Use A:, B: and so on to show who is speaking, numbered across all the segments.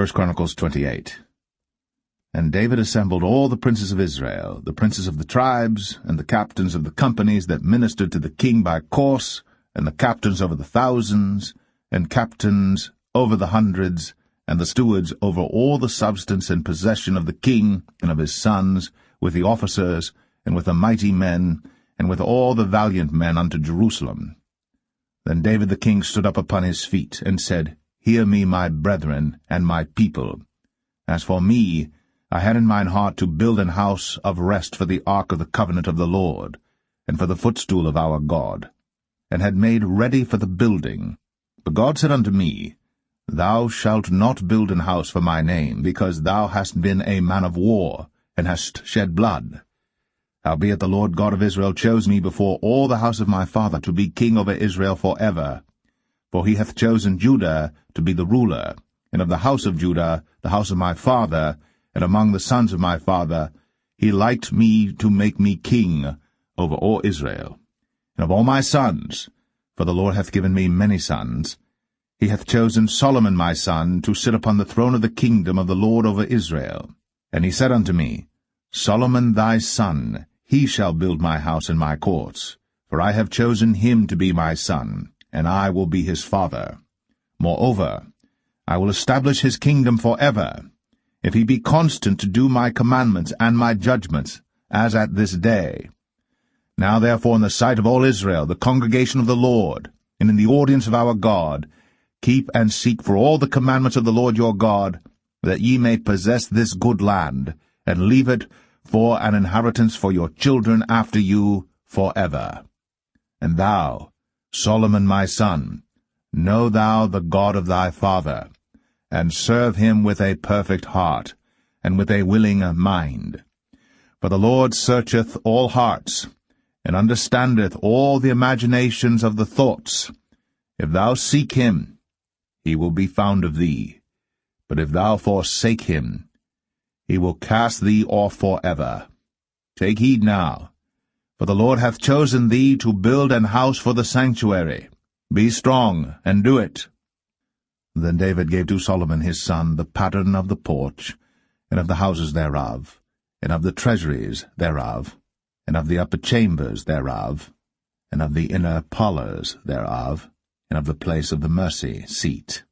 A: 1 Chronicles 28. And David assembled all the princes of Israel, the princes of the tribes, and the captains of the companies that ministered to the king by course, and the captains over the thousands, and captains over the hundreds, and the stewards over all the substance and possession of the king and of his sons, with the officers, and with the mighty men, and with all the valiant men unto Jerusalem. Then David the king stood up upon his feet, and said, Hear me, my brethren, and my people. As for me, I had in mine heart to build an house of rest for the ark of the covenant of the Lord, and for the footstool of our God, and had made ready for the building. But God said unto me, Thou shalt not build an house for my name, because thou hast been a man of war, and hast shed blood. Howbeit the Lord God of Israel chose me before all the house of my father to be king over Israel forever. For he hath chosen Judah to be the ruler, and of the house of Judah, the house of my father, and among the sons of my father, he liked me to make me king over all Israel. And of all my sons, for the Lord hath given me many sons, he hath chosen Solomon my son to sit upon the throne of the kingdom of the Lord over Israel. And he said unto me, Solomon thy son, he shall build my house and my courts, for I have chosen him to be my son, and I will be his father. Moreover, I will establish his kingdom forever, if he be constant to do my commandments and my judgments, as at this day. Now therefore in the sight of all Israel, the congregation of the Lord, and in the audience of our God, keep and seek for all the commandments of the Lord your God, that ye may possess this good land, and leave it for an inheritance for your children after you forever. And thou, Solomon my son, know thou the God of thy father, and serve him with a perfect heart, and with a willing mind. For the Lord searcheth all hearts, and understandeth all the imaginations of the thoughts. If thou seek him, he will be found of thee. But if thou forsake him, he will cast thee off forever. Take heed now, for the Lord hath chosen thee to build an house for the sanctuary. Be strong, and do it. Then David gave to Solomon his son the pattern of the porch, and of the houses thereof, and of the treasuries thereof, and of the upper chambers thereof, and of the inner parlors thereof, and of the place of the mercy seat,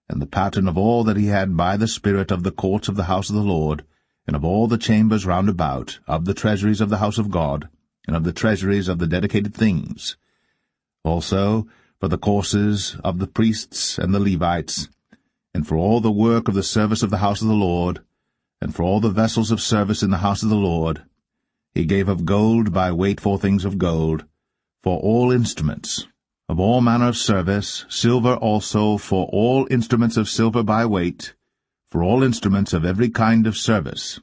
A: and the pattern of all that he had by the Spirit of the courts of the house of the Lord, and of all the chambers round about, of the treasuries of the house of God, and of the treasuries of the dedicated things. Also for the courses of the priests and the Levites, and for all the work of the service of the house of the Lord, and for all the vessels of service in the house of the Lord, he gave of gold by weight for things of gold, for all instruments, of all manner of service, silver also for all instruments of silver by weight, for all instruments of every kind of service,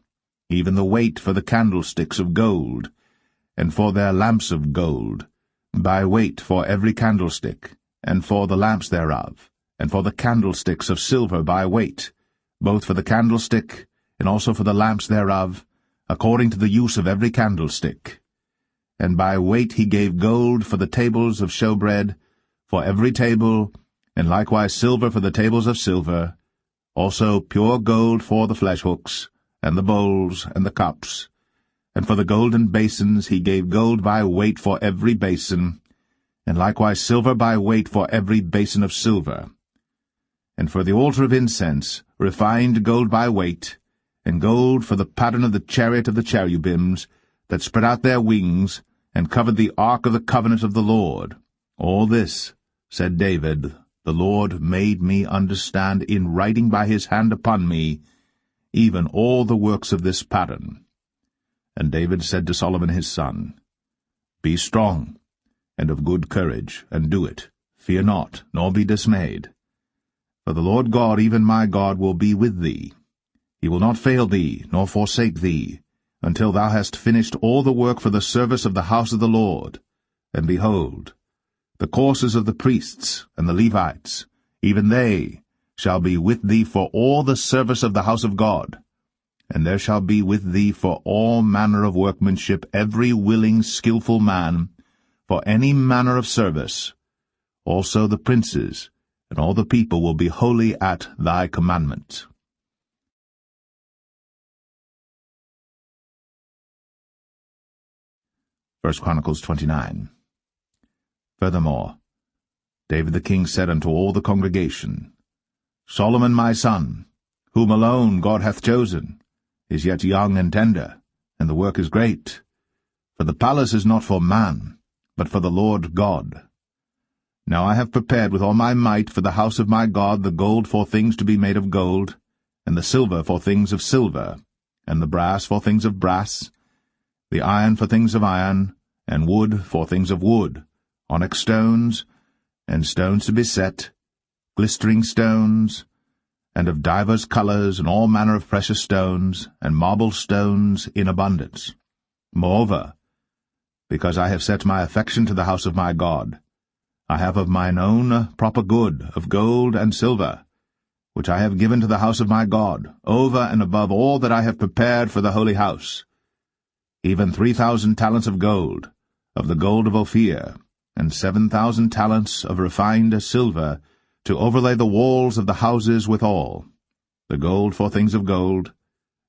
A: even the weight for the candlesticks of gold, and for their lamps of gold, by weight for every candlestick, and for the lamps thereof, and for the candlesticks of silver by weight, both for the candlestick, and also for the lamps thereof, according to the use of every candlestick. And by weight he gave gold for the tables of showbread, for every table, and likewise silver for the tables of silver, also pure gold for the fleshhooks, and the bowls, and the cups. And for the golden basins he gave gold by weight for every basin, and likewise silver by weight for every basin of silver. And for the altar of incense, refined gold by weight, and gold for the pattern of the chariot of the cherubims, that spread out their wings, and covered the ark of the covenant of the Lord. All this, said David, the Lord made me understand in writing by his hand upon me, even all the works of this pattern. And David said to Solomon his son, Be strong, and of good courage, and do it. Fear not, nor be dismayed. For the Lord God, even my God, will be with thee. He will not fail thee, nor forsake thee, until thou hast finished all the work for the service of the house of the Lord. And behold, the courses of the priests and the Levites, even they, shall be with thee for all the service of the house of God. And there shall be with thee for all manner of workmanship every willing, skillful man, for any manner of service. Also the princes, and all the people will be holy at thy commandment. 1 Chronicles 29. Furthermore, David the king said unto all the congregation, Solomon my son, whom alone God hath chosen, is yet young and tender, and the work is great. For the palace is not for man, but for the Lord God. Now I have prepared with all my might for the house of my God the gold for things to be made of gold, and the silver for things of silver, and the brass for things of brass, the iron for things of iron, and wood for things of wood, onyx stones, and stones to be set, glistering stones, and of divers colours, and all manner of precious stones, and marble stones in abundance. Moreover, because I have set my affection to the house of my God, I have of mine own proper good of gold and silver, which I have given to the house of my God, over and above all that I have prepared for the holy house, even 3,000 talents of gold, of the gold of Ophir, and 7,000 talents of refined silver, to overlay the walls of the houses withal, the gold for things of gold,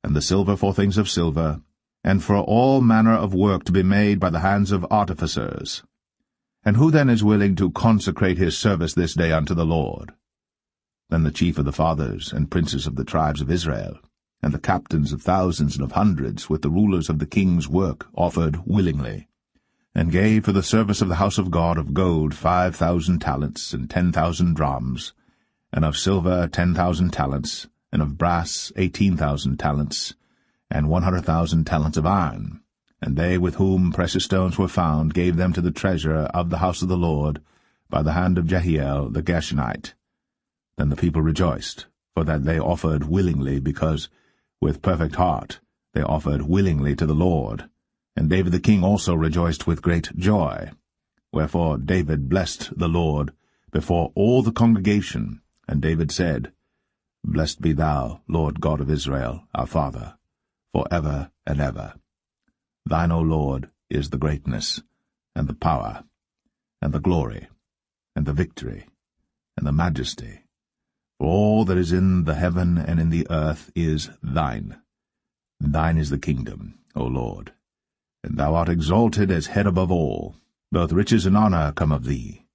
A: and the silver for things of silver, and for all manner of work to be made by the hands of artificers. And who then is willing to consecrate his service this day unto the Lord? Then the chief of the fathers and princes of the tribes of Israel, and the captains of thousands and of hundreds, with the rulers of the king's work, offered willingly, and gave for the service of the house of God of gold 5,000 talents, and 10,000 drams, and of silver 10,000 talents, and of brass 18,000 talents, and 100,000 talents of iron. And they with whom precious stones were found gave them to the treasurer of the house of the Lord, by the hand of Jehiel the Gershonite. Then the people rejoiced, for that they offered willingly, because with perfect heart they offered willingly to the Lord. And David the king also rejoiced with great joy. Wherefore David blessed the Lord before all the congregation. And David said, Blessed be thou, Lord God of Israel, our Father, for ever and ever. Thine, O Lord, is the greatness, and the power, and the glory, and the victory, and the majesty. For all that is in the heaven and in the earth is thine. Thine is the kingdom, O Lord, and thou art exalted as head above all. Both riches and honour come of thee,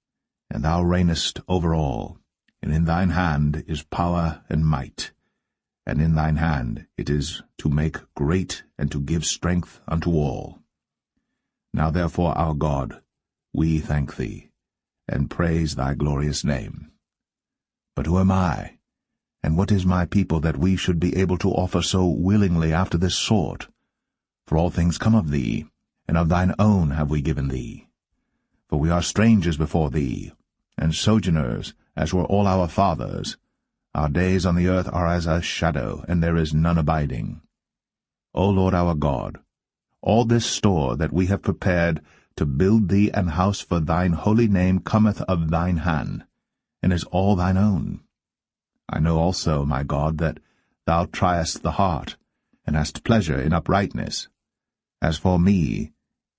A: and thou reignest over all. And in thine hand is power and might, and in thine hand it is to make great and to give strength unto all. Now therefore, our God, we thank thee, and praise thy glorious name. But who am I, and what is my people, that we should be able to offer so willingly after this sort? For all things come of thee, and of thine own have we given thee. For we are strangers before thee, and sojourners, as were all our fathers. Our days on the earth are as a shadow, and there is none abiding. O Lord our God, all this store that we have prepared to build thee an house for thine holy name cometh of thine hand, and is all thine own. I know also, my God, that thou triest the heart, and hast pleasure in uprightness. As for me,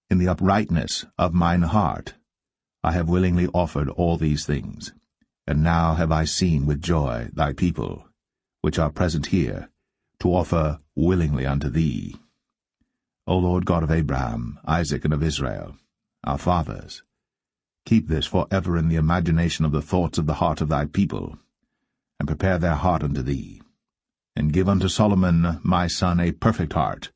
A: in the uprightness of mine heart, I have willingly offered all these things. And now have I seen with joy thy people, which are present here, to offer willingly unto thee. O Lord God of Abraham, Isaac, and of Israel, our fathers, keep this for ever in the imagination of the thoughts of the heart of thy people, and prepare their heart unto thee. And give unto Solomon my son a perfect heart,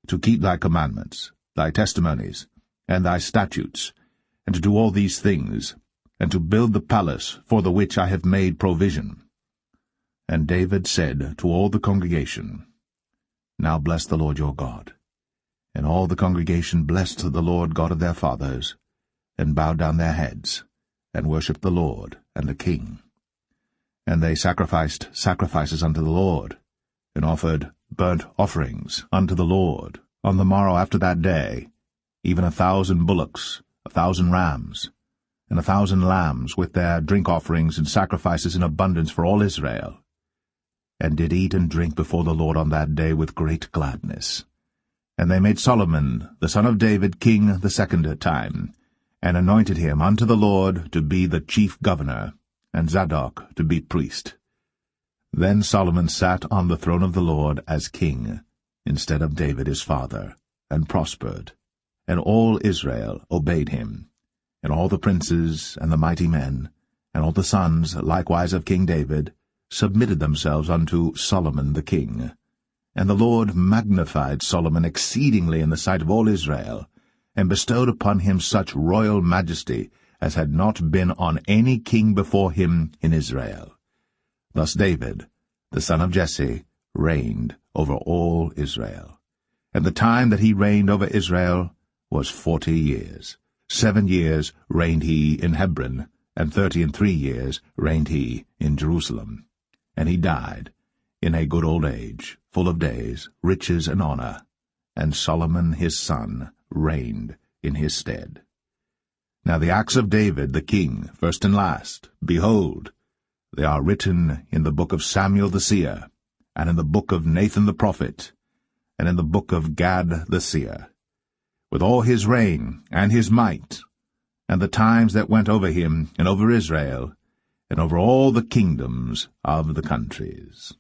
A: to keep thy commandments, thy testimonies, and thy statutes, and to do all these things, and to build the palace for the which I have made provision. And David said to all the congregation, Now bless the Lord your God. And all the congregation blessed the Lord God of their fathers, and bowed down their heads, and worshipped the Lord and the king. And they sacrificed sacrifices unto the Lord, and offered burnt offerings unto the Lord on the morrow after that day, even 1,000 bullocks, 1,000 rams, and 1,000 lambs, with their drink offerings and sacrifices in abundance for all Israel, and did eat and drink before the Lord on that day with great gladness. And they made Solomon the son of David king the second time, and anointed him unto the Lord to be the chief governor, and Zadok to be priest. Then Solomon sat on the throne of the Lord as king, instead of David his father, and prospered, and all Israel obeyed him, and all the princes and the mighty men, and all the sons likewise of King David, submitted themselves unto Solomon the king. And the Lord magnified Solomon exceedingly in the sight of all Israel, and bestowed upon him such royal majesty as had not been on any king before him in Israel. Thus David, the son of Jesse, reigned over all Israel. And the time that he reigned over Israel was 40 years. 7 years reigned he in Hebron, and 33 years reigned he in Jerusalem. And he died in a good old age, full of days, riches, and honor. And Solomon his son reigned in his stead. Now the acts of David the king, first and last, behold, they are written in the book of Samuel the seer, and in the book of Nathan the prophet, and in the book of Gad the seer, with all his reign and his might, and the times that went over him and over Israel, and over all the kingdoms of the countries.